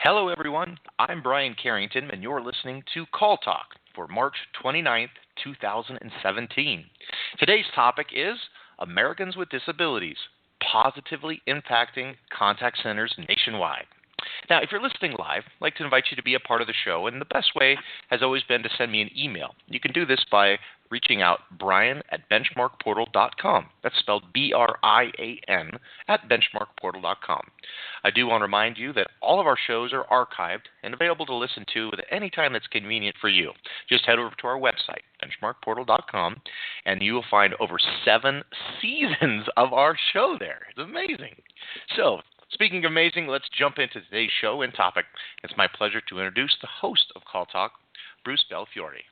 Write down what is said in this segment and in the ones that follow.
Hello, everyone. I'm Brian Carrington, and you're listening to Call Talk for March 29th, 2017. Today's topic is Americans with Disabilities Positively Impacting Contact Centers Nationwide. Now, if you're listening live, I'd like to invite you to be a part of the show, and the best way has always been to send me an email. You can do this by reaching out, Brian at BenchmarkPortal.com. That's spelled B-R-I-A-N at BenchmarkPortal.com. I do want to remind you that all of our shows are archived and available to listen to at any time that's convenient for you. Just head over to our website, BenchmarkPortal.com, and you will find over 7 seasons of our show there. It's amazing. So, speaking of amazing, let's jump into today's show and topic. It's my pleasure to introduce the host of Call Talk, Bruce Belfiore.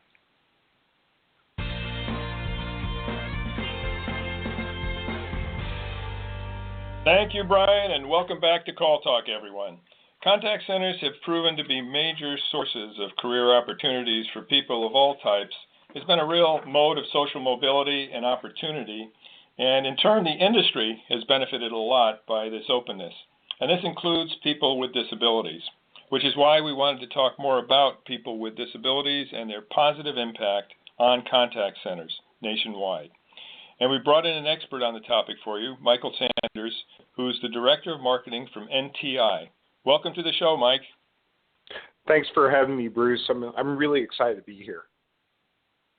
Thank you, Brian, and welcome back to Call Talk, everyone. Contact centers have proven to be major sources of career opportunities for people of all types. It's been a real mode of social mobility and opportunity, and in turn, the industry has benefited a lot by this openness. And this includes people with disabilities, which is why we wanted to talk more about people with disabilities and their positive impact on contact centers nationwide. And we brought in an expert on the topic for you, Miake Sanders, who's the Director of Marketing from NTI. Welcome to the show, Mike. Thanks for having me, Bruce. I'm really excited to be here.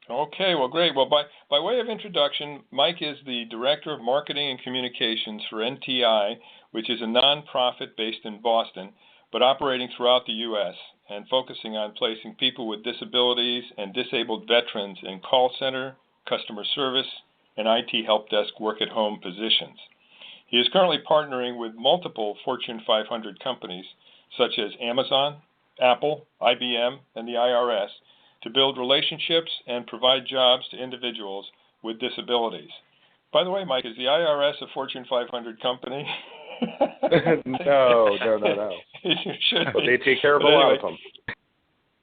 Okay, well, great. Well, by way of introduction, Mike is the Director of Marketing and Communications for NTI, which is a nonprofit based in Boston, but operating throughout the U.S. and focusing on placing people with disabilities and disabled veterans in call center, customer service, and IT help desk work-at-home positions. He is currently partnering with multiple Fortune 500 companies, such as Amazon, Apple, IBM, and the IRS, to build relationships and provide jobs to individuals with disabilities. By the way, Mike, is the IRS a Fortune 500 company? No. You should be. They take care of a lot of them.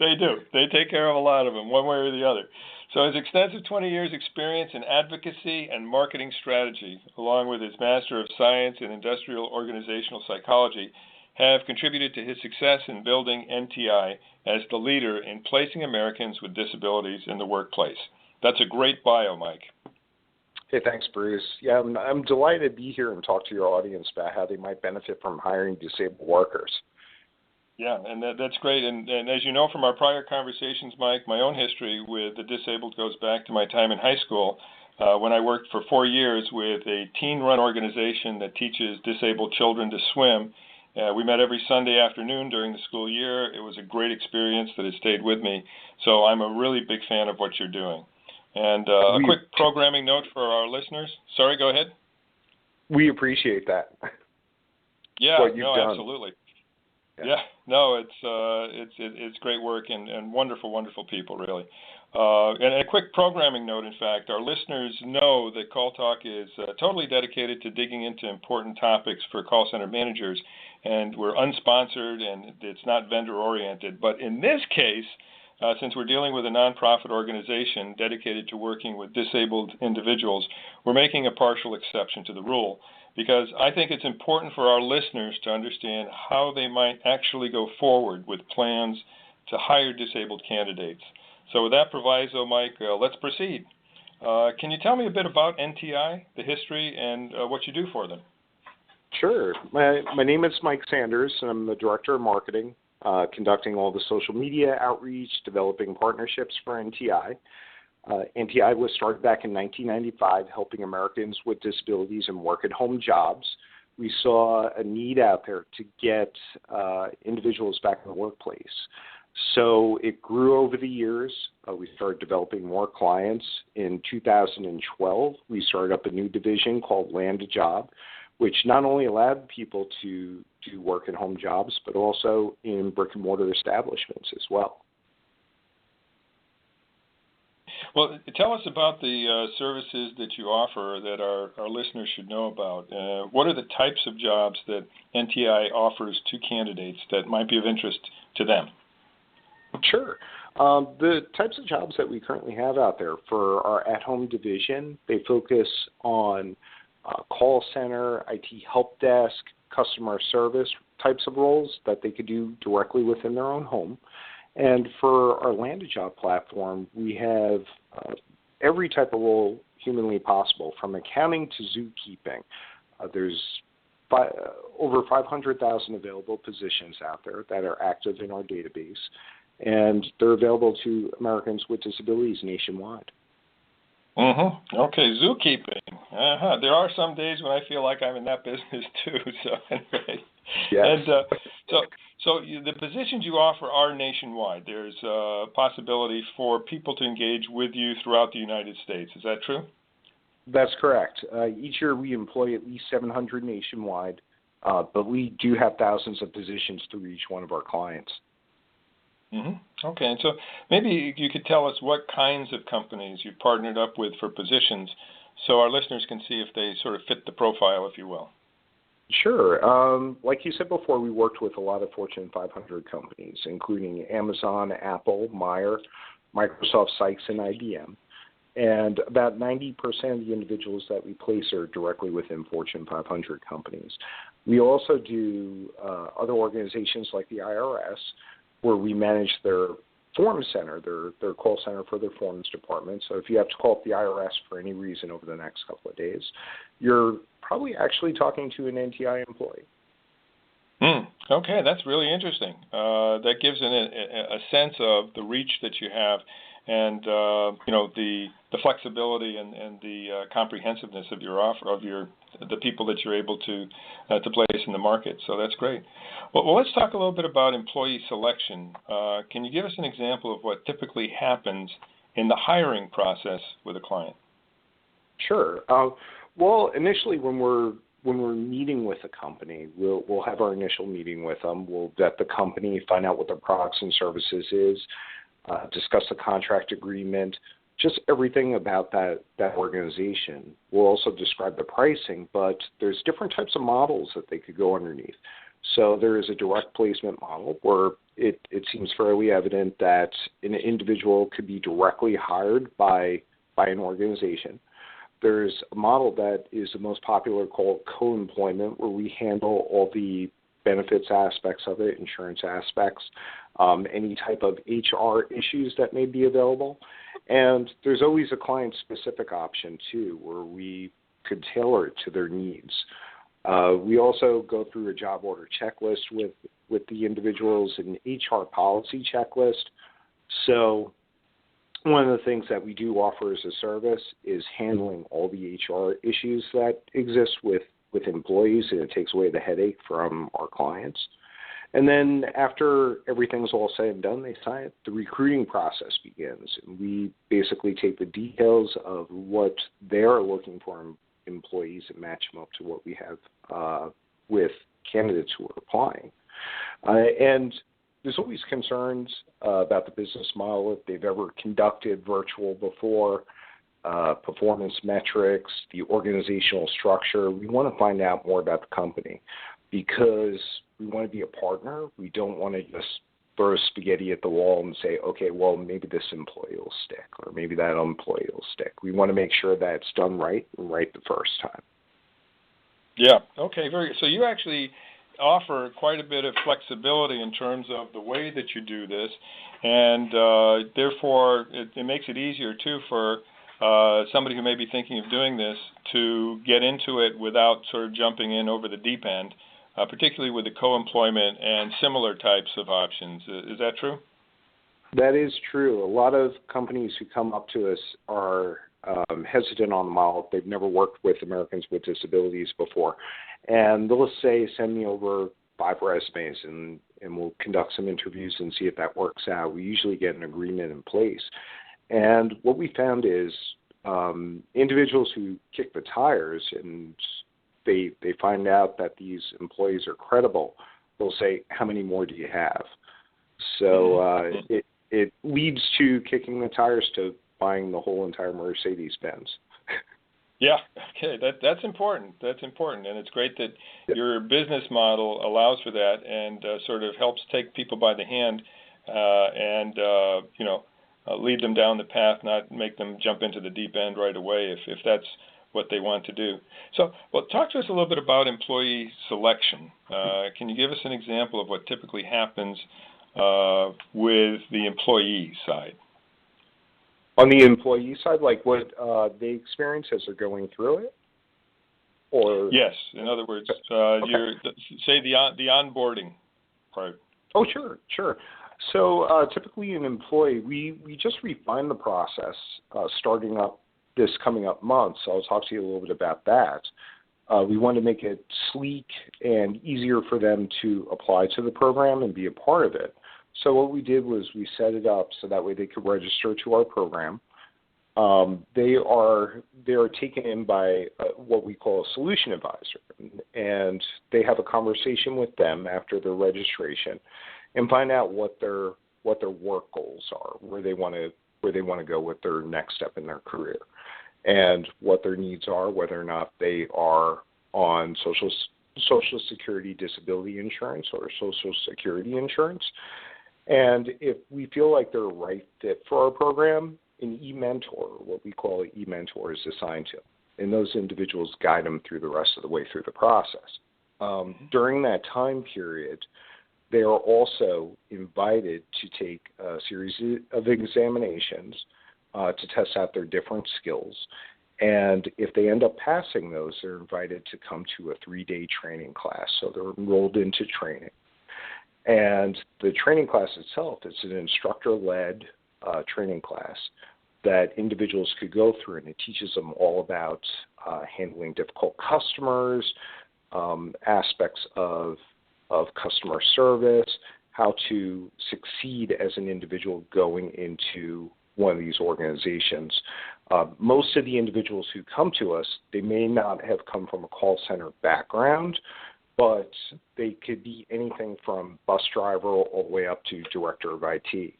They do. They take care of a lot of them, one way or the other. So his extensive 20 years experience in advocacy and marketing strategy, along with his Master of Science in Industrial Organizational Psychology, have contributed to his success in building NTI as the leader in placing Americans with disabilities in the workplace. That's a great bio, Mike. Hey, thanks, Bruce. Yeah, I'm delighted to be here and talk to your audience about how they might benefit from hiring disabled workers. Yeah, and that's great. And as you know from our prior conversations, Mike, my own history with the disabled goes back to my time in high school when I worked for 4 years with a teen-run organization that teaches disabled children to swim. We met every Sunday afternoon during the school year. It was a great experience that has stayed with me. So I'm a really big fan of what you're doing. And a quick programming note for our listeners. Sorry, go ahead. We appreciate that. Yeah, what you've done. Absolutely. Yeah, no, it's great work and wonderful people, really. And a quick programming note, in fact, our listeners know that Call Talk is totally dedicated to digging into important topics for call center managers, and we're unsponsored and it's not vendor-oriented. But in this case, since we're dealing with a nonprofit organization dedicated to working with disabled individuals, we're making a partial exception to the rule, because I think it's important for our listeners to understand how they might actually go forward with plans to hire disabled candidates. So with that proviso, Mike, let's proceed. Can you tell me a bit about NTI, the history, and what you do for them? Sure. My name is Miake Sanders, and I'm the Director of Marketing, conducting all the social media outreach, developing partnerships for NTI. NTI was started back in 1995, helping Americans with disabilities and work-at-home jobs. We saw a need out there to get individuals back in the workplace. So it grew over the years. We started developing more clients. In 2012, we started up a new division called Land a Job, which not only allowed people to do work-at-home jobs, but also in brick-and-mortar establishments as well. Well, tell us about the services that you offer that our listeners should know about. What are the types of jobs that NTI offers to candidates that might be of interest to them? Sure. The types of jobs that we currently have out there for our at-home division, they focus on call center, IT help desk, customer service types of roles that they could do directly within their own home. And for our Land a Job platform, we have every type of role humanly possible, from accounting to zookeeping. There's over 500,000 available positions out there that are active in our database, and they're available to Americans with disabilities nationwide. Mm-hmm. Okay, zookeeping. Uh-huh. There are some days when I feel like I'm in that business too. So anyway, yes. And the positions you offer are nationwide. There's a possibility for people to engage with you throughout the United States. Is that true? That's correct. Each year we employ at least 700 nationwide, but we do have thousands of positions through each one of our clients. Mm-hmm. Okay, and so maybe you could tell us what kinds of companies you've partnered up with for positions so our listeners can see if they sort of fit the profile, if you will. Sure. Like you said before, we worked with a lot of Fortune 500 companies, including Amazon, Apple, Meijer, Microsoft, Sykes, and IBM. And about 90% of the individuals that we place are directly within Fortune 500 companies. We also do other organizations like the IRS, where we manage their form center, their call center for their forms department. So if you have to call up the IRS for any reason over the next couple of days, you're probably actually talking to an NTI employee. Okay, that's really interesting. That gives a sense of the reach that you have, and the flexibility and the comprehensiveness of your offer, of the people that you're able to place in the market. So that's great. Well, let's talk a little bit about employee selection. Can you give us an example of what typically happens in the hiring process with a client? Sure. Well, initially, when we're meeting with a company, we'll have our initial meeting with them. We'll vet the company, find out what their products and services is, discuss the contract agreement, just everything about that organization. We'll also describe the pricing, but there's different types of models that they could go underneath. So there is a direct placement model where it seems fairly evident that an individual could be directly hired by an organization. There's a model that is the most popular called co-employment, where we handle all the benefits aspects of it, insurance aspects, any type of HR issues that may be available. And there's always a client-specific option, too, where we could tailor it to their needs. We also go through a job order checklist with the individuals, an HR policy checklist. So one of the things that we do offer as a service is handling all the HR issues that exist with employees, and it takes away the headache from our clients. And then after everything's all said and done, they sign it, the recruiting process begins. And we basically take the details of what they're looking for in employees and match them up to what we have with candidates who are applying. And there's always concerns about the business model, if they've ever conducted virtual before, performance metrics, the organizational structure. We want to find out more about the company because we want to be a partner. We don't want to just throw spaghetti at the wall and say, okay, well, maybe this employee will stick or maybe that employee will stick. We want to make sure that it's done right and right the first time. Yeah. Okay. Very good. So you actually offer quite a bit of flexibility in terms of the way that you do this, and therefore it makes it easier too for somebody who may be thinking of doing this to get into it without sort of jumping in over the deep end, particularly with the co-employment and similar types of options. Is that true? That is true. A lot of companies who come up to us are hesitant on the model. They've never worked with Americans with disabilities before. And they'll say, send me over 5 resumes and we'll conduct some interviews and see if that works out. We usually get an agreement in place. And what we found is individuals who kick the tires and they find out that these employees are credible, they'll say, how many more do you have? So it leads to kicking the tires to buying the whole entire Mercedes-Benz. Yeah, okay, that's important. That's important, and it's great that your business model allows for that and sort of helps take people by the hand and lead them down the path, not make them jump into the deep end right away if that's what they want to do. So, well, talk to us a little bit about employee selection. Can you give us an example of what typically happens with the employee side? On the employee side, like what they experience as they're going through it? Or yes, in other words, say the onboarding part. Oh, sure. So typically an employee, we just refine the process starting up this coming up month. So I'll talk to you a little bit about that. We want to make it sleek and easier for them to apply to the program and be a part of it. So what we did was we set it up so that way they could register to our program. They are taken in by what we call a solution advisor, and they have a conversation with them after their registration and find out what their work goals are, where they want to go with their next step in their career, and what their needs are, whether or not they are on Social Security disability insurance or Social Security insurance. And if we feel like they're a right fit for our program, an e-mentor, what we call an e-mentor, is assigned to them. And those individuals guide them through the rest of the way through the process. During that time period, they are also invited to take a series of examinations to test out their different skills. And if they end up passing those, they're invited to come to a 3-day training class. So they're enrolled into training. And the training class itself is an instructor-led training class that individuals could go through, and it teaches them all about handling difficult customers, aspects of customer service, how to succeed as an individual going into one of these organizations. Most of the individuals who come to us, they may not have come from a call center background, but they could be anything from bus driver all the way up to director of IT.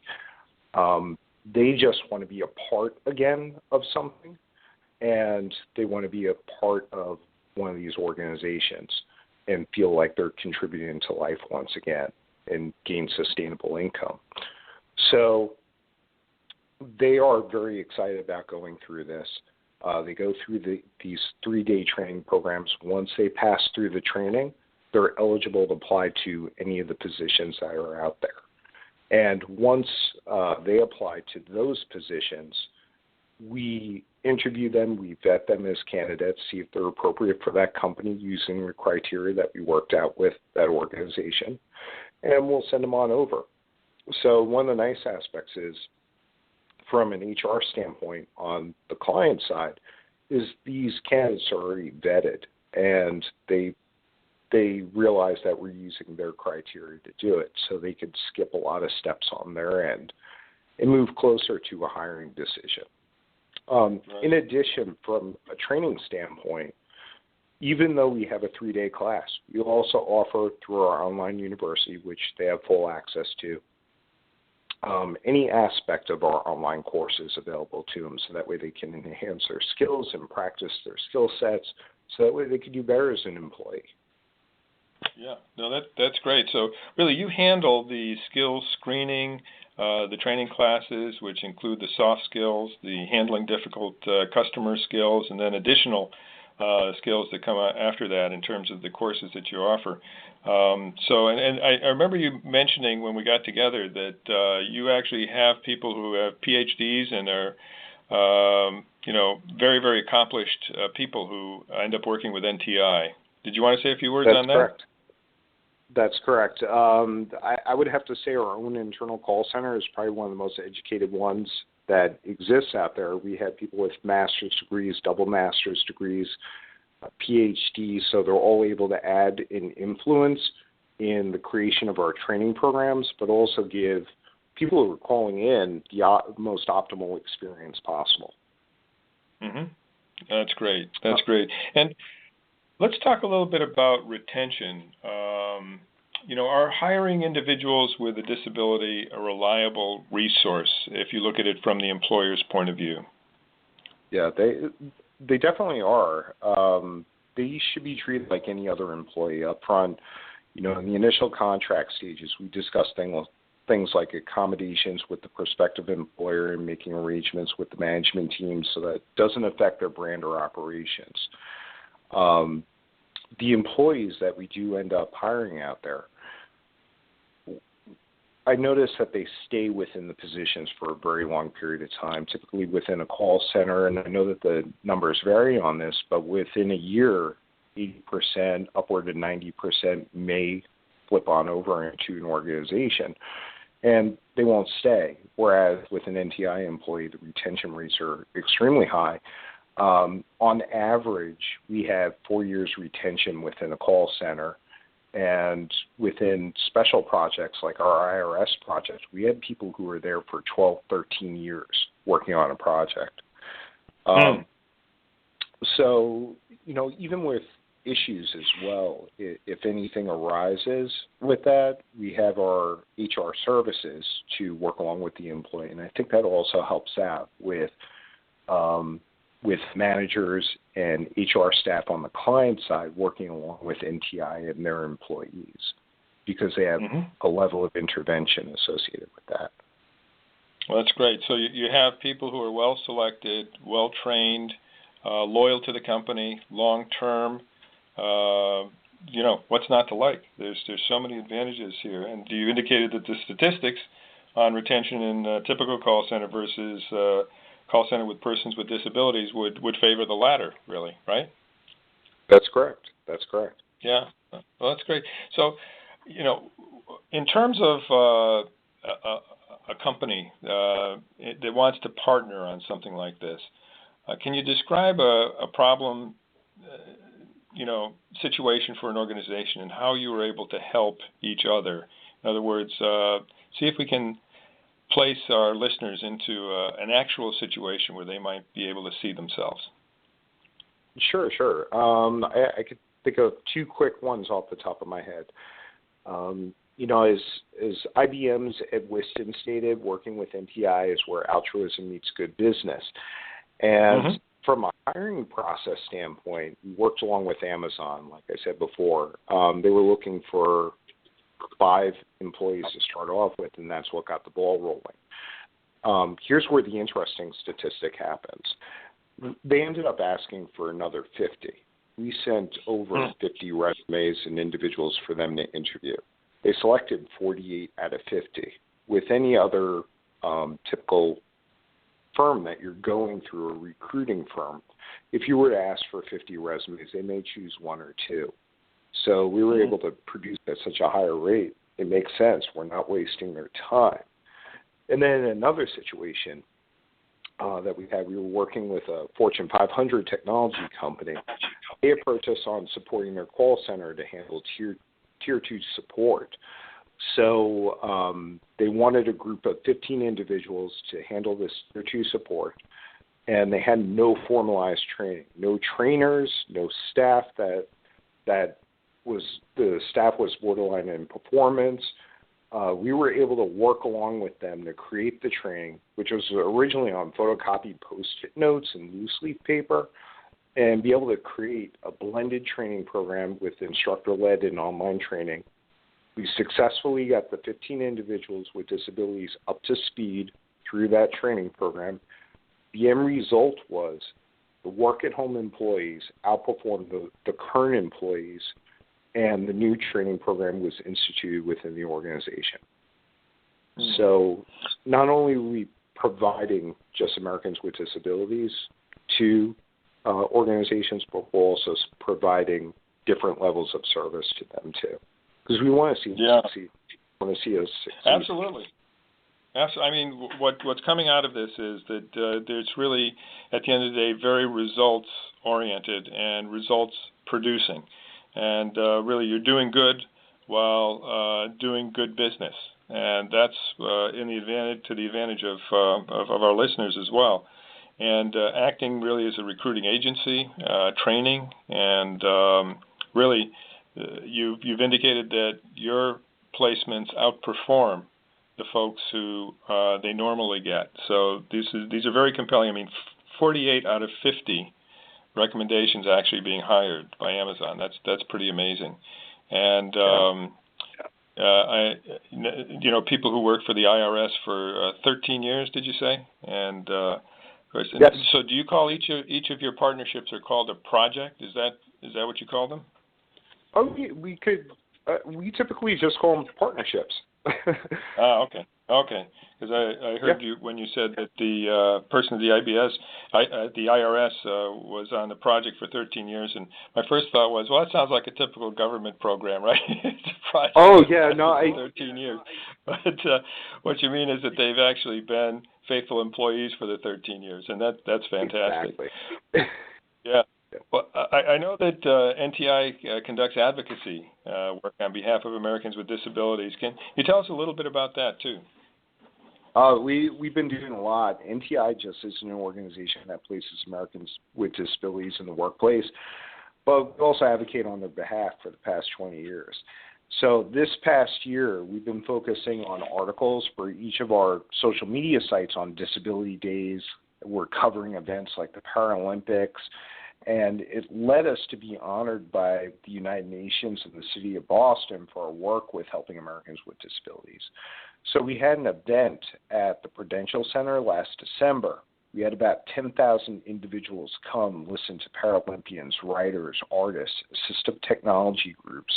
They just want to be a part again of something, and they want to be a part of one of these organizations and feel like they're contributing to life once again and gain sustainable income. So they are very excited about going through this. They go through these 3-day training programs. Once they pass through the training, they're eligible to apply to any of the positions that are out there. And once they apply to those positions, we interview them, we vet them as candidates, see if they're appropriate for that company using the criteria that we worked out with that organization, and we'll send them on over. So one of the nice aspects is, from an HR standpoint on the client side, is these candidates are already vetted, and they realize that we're using their criteria to do it, so they could skip a lot of steps on their end and move closer to a hiring decision. Right. In addition, from a training standpoint, even though we have a 3-day class, we also offer through our online university, which they have full access to, any aspect of our online courses available to them, so that way they can enhance their skills and practice their skill sets, so that way they can do better as an employee. Yeah, no, that's great. So really, you handle the skills screening, the training classes, which include the soft skills, the handling difficult customer skills, and then additional skills that come after that in terms of the courses that you offer. So I remember you mentioning when we got together that you actually have people who have PhDs and are very, very accomplished people who end up working with NTI. Did you want to say a few words on that? Correct. That's correct. I would have to say our own internal call center is probably one of the most educated ones that exists out there. We have people with master's degrees, double master's degrees, PhDs, so they're all able to add an influence in the creation of our training programs, but also give people who are calling in the most optimal experience possible. Mm-hmm. That's great. That's great. And let's talk a little bit about retention. Are hiring individuals with a disability a reliable resource if you look at it from the employer's point of view? Yeah, they definitely are. They should be treated like any other employee up front. In the initial contract stages, we discuss things like accommodations with the prospective employer and making arrangements with the management team so that it doesn't affect their brand or operations. The employees that we do end up hiring out there, I notice that they stay within the positions for a very long period of time, typically within a call center, and I know that the numbers vary on this, but within a year, 80%, upward to 90% may flip on over into an organization, and they won't stay, whereas with an NTI employee, the retention rates are extremely high. On average, we have 4 years retention within a call center, and within special projects like our IRS project, we had people who were there for 12, 13 years working on a project. So, even with issues as well, if anything arises with that, we have our HR services to work along with the employee, and I think that also helps out with managers and HR staff on the client side working along with NTI and their employees, because they have a level of intervention associated with that. Well, that's great. So you have people who are well selected, well trained, loyal to the company, long term. What's not to like? There's so many advantages here. And you indicated that the statistics on retention in a typical call center versus call center with persons with disabilities would favor the latter, really, right? That's correct. Yeah. Well, that's great. So, in terms of a company that wants to partner on something like this, can you describe a problem, situation for an organization and how you were able to help each other? In other words, see if we can place our listeners into an actual situation where they might be able to see themselves. Sure. I could think of two quick ones off the top of my head. As IBM's Ed Wiston stated, working with NTI is where altruism meets good business. And from a hiring process standpoint, we worked along with Amazon, like I said before. They were looking for 5 employees to start off with, and that's what got the ball rolling. Here's where the interesting statistic happens. They ended up asking for another 50. We sent over 50 resumes and individuals for them to interview. They selected 48 out of 50. With any other typical firm that you're going through, a recruiting firm, if you were to ask for 50 resumes, they may choose 1 or 2. So we were able to produce at such a higher rate. It makes sense. We're not wasting their time. And then in another situation that we had, we were working with a Fortune 500 technology company. They approached us on supporting their call center to handle tier 2 support. So they wanted a group of 15 individuals to handle this tier 2 support, and they had no formalized training, no trainers, no staff the staff was borderline in performance. We were able to work along with them to create the training, which was originally on photocopied Post-it notes and loose leaf paper, and be able to create a blended training program with instructor-led and online training. We successfully got the 15 individuals with disabilities up to speed through that training program. The end result was the work-at-home employees outperformed the current employees, and the new training program was instituted within the organization. So not only are we providing just Americans with disabilities to organizations, but we're also providing different levels of service to them too. Because we want to see them succeed. We want to see us succeed. Absolutely. I mean, what's coming out of this is that there's really, at the end of the day, very results-oriented and results-producing. And really, you're doing good while doing good business. And that's to the advantage of our listeners as well. And acting really as a recruiting agency, training, and really, you've indicated that your placements outperform the folks who they normally get. So these are very compelling. I mean, 48 out of 50 recommendations actually being hired by Amazon. That's pretty amazing. And People who work for the IRS for 13 years, did you say? And yes. So, do you call each of your partnerships are called a project? Is that what you call them? Oh, we could. We typically just call them partnerships. Okay. Because I heard you when you said that the person at the IRS was on the project for 13 years, and my first thought was, well, that sounds like a typical government program, right? It's a project. Oh yeah, no, 13 years. But what you mean is that they've actually been faithful employees for the 13 years, and that's fantastic. Exactly. Yeah. Well, I know that NTI conducts advocacy work on behalf of Americans with disabilities. Can you tell us a little bit about that, too? We've been doing a lot. NTI just is an organization that places Americans with disabilities in the workplace, but we also advocate on their behalf for the past 20 years. So this past year, we've been focusing on articles for each of our social media sites on disability days. We're covering events like the Paralympics, and it led us to be honored by the United Nations and the city of Boston for our work with helping Americans with disabilities. So we had an event at the Prudential Center last December. We had about 10,000 individuals come listen to Paralympians, writers, artists, assistive technology groups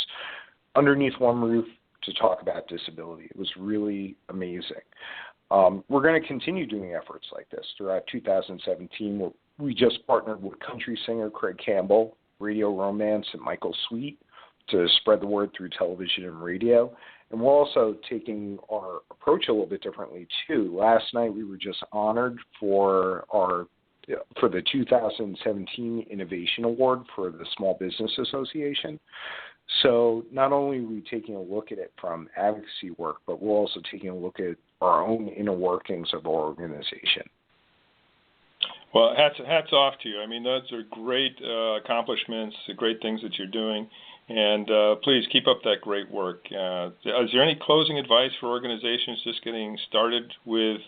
underneath one roof to talk about disability. It was really amazing. We're going to continue doing efforts like this throughout 2017. We just partnered with country singer Craig Campbell, Radio Romance, and Michael Sweet to spread the word through television and radio. And we're also taking our approach a little bit differently, too. Last night we were just honored for the 2017 Innovation Award for the Small Business Association. So not only are we taking a look at it from advocacy work, but we're also taking a look at our own inner workings of our organization. Well, hats off to you. I mean, those are great accomplishments, great things that you're doing, and please keep up that great work. Is there any closing advice for organizations just getting started with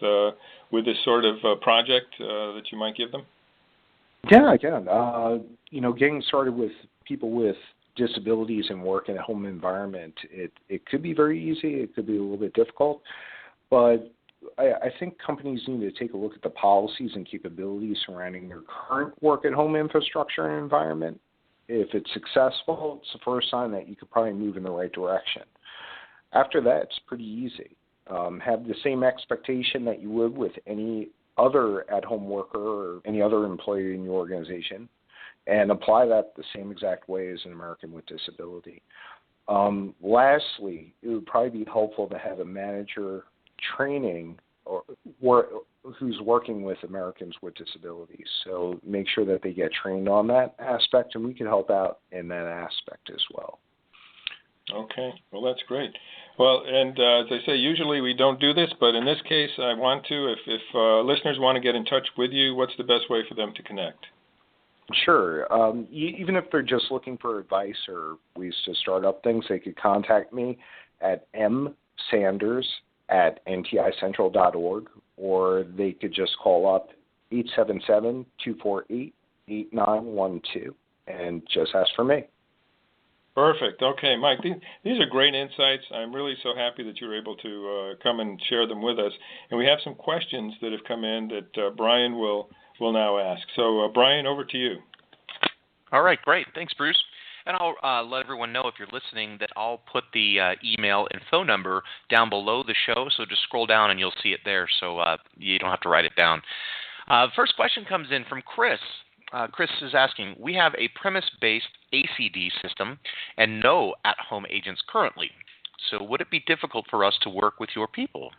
this sort of project that you might give them? Yeah, I can. Getting started with people with disabilities and work in a home environment, it could be very easy. It could be a little bit difficult, but I think companies need to take a look at the policies and capabilities surrounding their current work-at-home infrastructure and environment. If it's successful, it's the first sign that you could probably move in the right direction. After that, it's pretty easy. Have the same expectation that you would with any other at-home worker or any other employee in your organization, and apply that the same exact way as an American with disability. Lastly, it would probably be helpful to have a manager training who's working with Americans with disabilities. So make sure that they get trained on that aspect, and we can help out in that aspect as well. Okay, well, that's great. Well, and as I say, usually we don't do this, but in this case, I want to. If listeners want to get in touch with you, what's the best way for them to connect? Sure. Even if they're just looking for advice or ways to start up things, they could contact me at msanders@nticentral.org, or they could just call up 877-248-8912 and just ask for me. Perfect. Okay, Mike, these are great insights. I'm really so happy that you were able to come and share them with us. And we have some questions that have come in that Brian will now ask. So, Brian, over to you. All right, great. Thanks, Bruce. And I'll let everyone know, if you're listening, that I'll put the email and phone number down below the show. So just scroll down and you'll see it there, so you don't have to write it down. First question comes in from Chris. Chris is asking, we have a premise-based ACD system and no at-home agents currently. So would it be difficult for us to work with your people?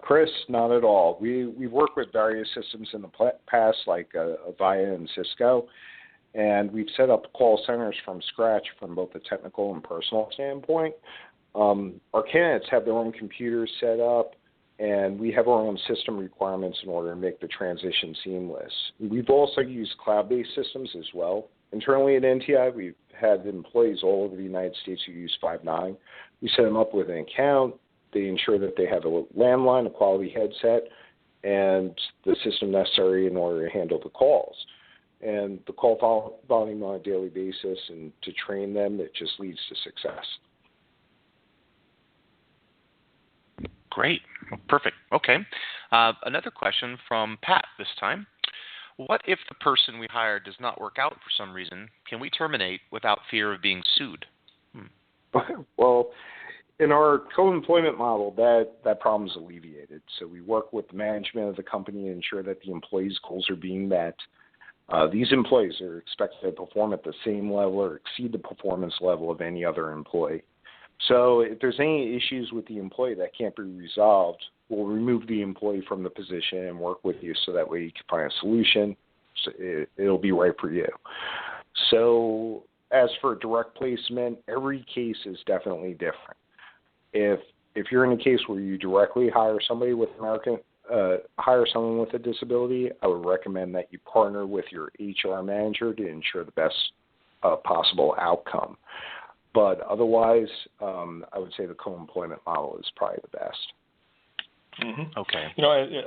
Chris, not at all. We've worked with various systems in the past, like Avaya and Cisco, and we've set up call centers from scratch from both a technical and personal standpoint. Our candidates have their own computers set up, and we have our own system requirements in order to make the transition seamless. We've also used cloud-based systems as well. Internally at NTI, we've had employees all over the United States who use Five9. We set them up with an account. They ensure that they have a landline, a quality headset, and the system necessary in order to handle the calls. And the call volume on a daily basis, and to train them, it just leads to success. Great. Perfect. Okay. Another question from Pat this time. What if the person we hire does not work out for some reason? Can we terminate without fear of being sued? Well, in our co-employment model, that problem is alleviated. So we work with the management of the company to ensure that the employees' goals are being met. These employees are expected to perform at the same level or exceed the performance level of any other employee. So if there's any issues with the employee that can't be resolved, we'll remove the employee from the position and work with you so that way you can find a solution. So it'll be right for you. So as for direct placement, every case is definitely different. If you're in a case where you directly hire somebody with hire someone with a disability, I would recommend that you partner with your HR manager to ensure the best possible outcome. But otherwise, I would say the co-employment model is probably the best. Mm-hmm. Okay.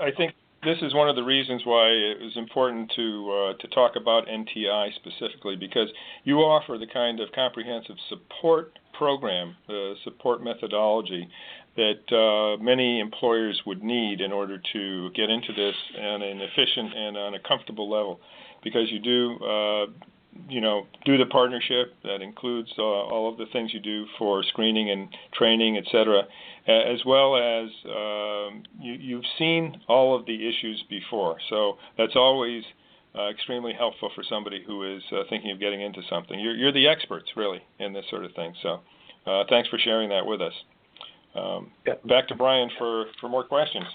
I think this is one of the reasons why it was important to talk about NTI specifically, because you offer the kind of comprehensive support program, support methodology that many employers would need in order to get into this on an efficient and on a comfortable level, because you do the partnership that includes all of the things you do for screening and training, et cetera, as well as you've seen all of the issues before. So that's always extremely helpful for somebody who is thinking of getting into something. You're the experts, really, in this sort of thing. So thanks for sharing that with us. Back to Brian for more questions.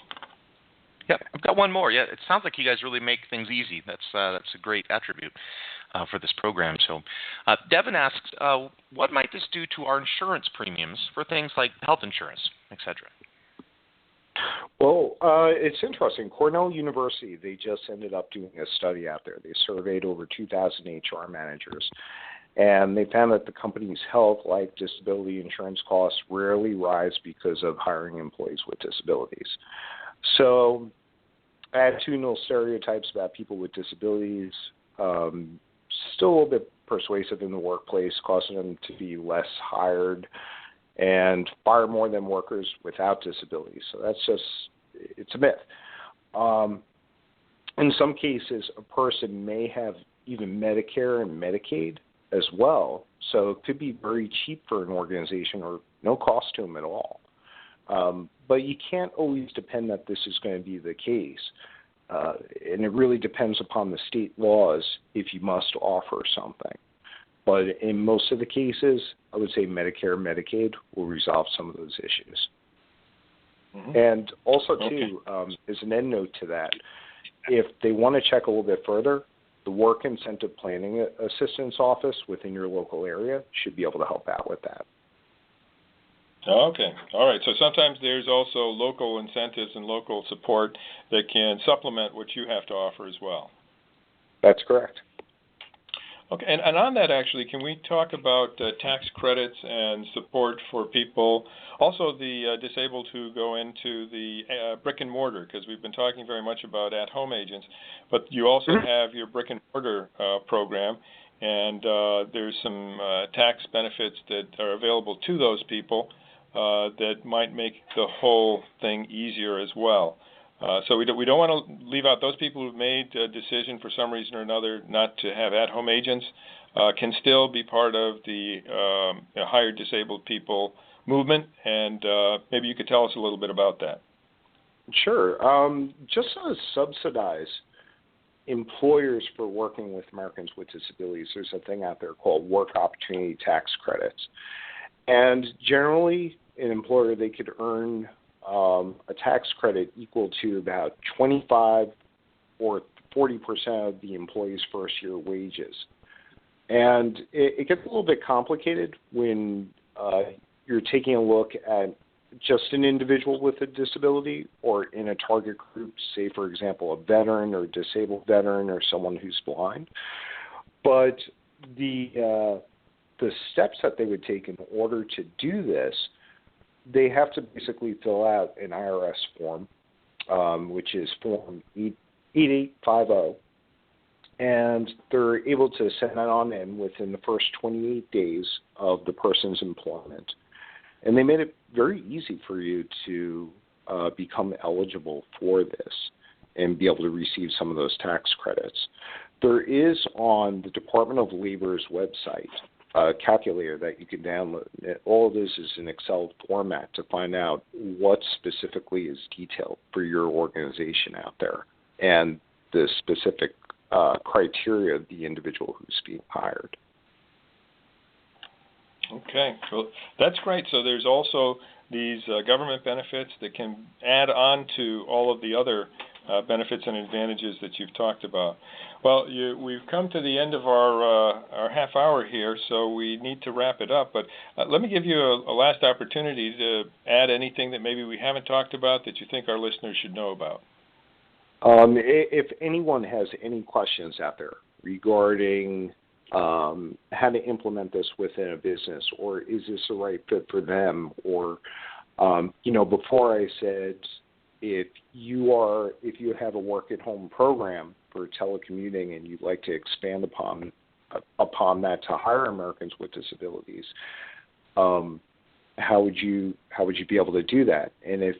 Yeah, I've got one more. Yeah, it sounds like you guys really make things easy. That's a great attribute for this program. So Devin asks, what might this do to our insurance premiums for things like health insurance, et cetera? Well, it's interesting. Cornell University, they just ended up doing a study out there. They surveyed over 2,000 HR managers, and they found that the company's health, life, disability insurance costs rarely rise because of hiring employees with disabilities. So attitudinal stereotypes about people with disabilities still a little bit persuasive in the workplace, causing them to be less hired and fire more than workers without disabilities. So it's a myth. In some cases, a person may have even Medicare and Medicaid as well, so it could be very cheap for an organization or no cost to them at all. But you can't always depend that this is going to be the case. And it really depends upon the state laws if you must offer something. But in most of the cases, I would say Medicare and Medicaid will resolve some of those issues. Mm-hmm. And also, too, as an end note to that, if they want to check a little bit further, the Work Incentive Planning Assistance Office within your local area should be able to help out with that. Okay. All right. So sometimes there's also local incentives and local support that can supplement what you have to offer as well. That's correct. Okay. And on that, actually, can we talk about tax credits and support for people, also the disabled who go into the brick and mortar, because we've been talking very much about at-home agents, but you also have your brick and mortar program, and there's some tax benefits that are available to those people that might make the whole thing easier as well. So we don't want to leave out those people who've made a decision for some reason or another not to have at-home agents, can still be part of the hired disabled people movement, and maybe you could tell us a little bit about that. Sure. Just to subsidize employers for working with Americans with disabilities, there's a thing out there called work opportunity tax credits. And generally, an employer, they could earn a tax credit equal to about 25 or 40% of the employee's first year wages. And it gets a little bit complicated when you're taking a look at just an individual with a disability or in a target group, say, for example, a veteran or disabled veteran or someone who's blind. But the steps that they would take in order to do this, they have to basically fill out an IRS form, which is Form 8850, and they're able to send that on in within the first 28 days of the person's employment. And they made it very easy for you to become eligible for this and be able to receive some of those tax credits. There is on the Department of Labor's website a calculator that you can download. All of this is in Excel format to find out what specifically is detailed for your organization out there and the specific criteria of the individual who's being hired. Okay, well, that's great. So there's also these government benefits that can add on to all of the other benefits and advantages that you've talked about. Well, we've come to the end of our half hour here, so we need to wrap it up. But let me give you a last opportunity to add anything that maybe we haven't talked about that you think our listeners should know about. If anyone has any questions out there regarding how to implement this within a business, or is this the right fit for them, or before I said if you have a work-at-home program for telecommuting and you'd like to expand upon that to hire Americans with disabilities, how would you be able to do that? And if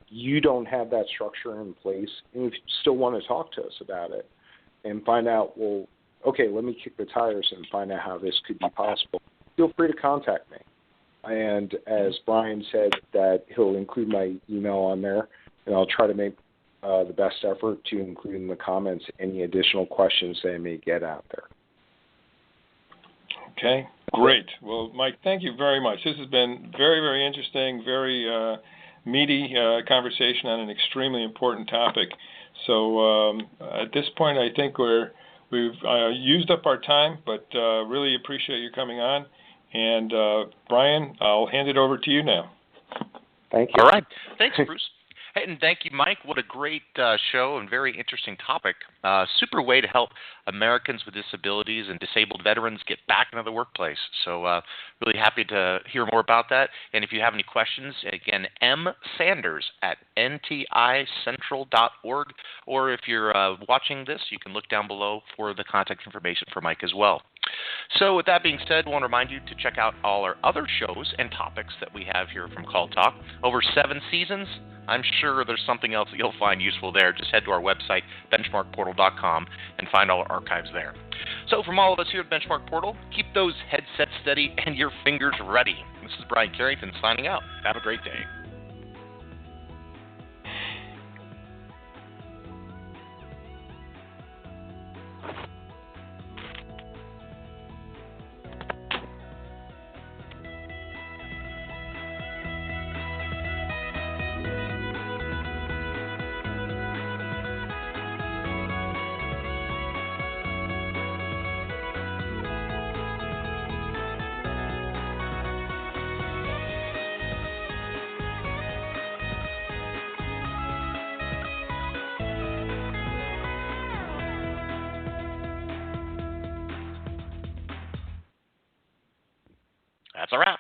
you don't have that structure in place, and if you still want to talk to us about it and find out, well, okay, let me kick the tires and find out how this could be possible, feel free to contact me. And as Brian said, that he'll include my email on there, and I'll try to make the best effort to include in the comments any additional questions they may get out there. Okay, great. Well, Mike, thank you very much. This has been very, very interesting, very meaty conversation on an extremely important topic. So at this point, I think we've used up our time, but really appreciate you coming on. And Brian, I'll hand it over to you now. Thank you. All right. Thanks, Bruce. Hey, and thank you, Mike. What a great show and very interesting topic. Super way to help Americans with disabilities and disabled veterans get back into the workplace. So really happy to hear more about that. And if you have any questions, again, msanders@nticentral.org. Or if you're watching this, you can look down below for the contact information for Mike as well. So with that being said, I want to remind you to check out all our other shows and topics that we have here from Call Talk. Over 7 seasons. I'm sure there's something else that you'll find useful there. Just head to our website, benchmarkportal.com, and find all our archives there. So from all of us here at Benchmark Portal, keep those headsets steady and your fingers ready. This is Brian Carrington signing out. Have a great day. That's a wrap.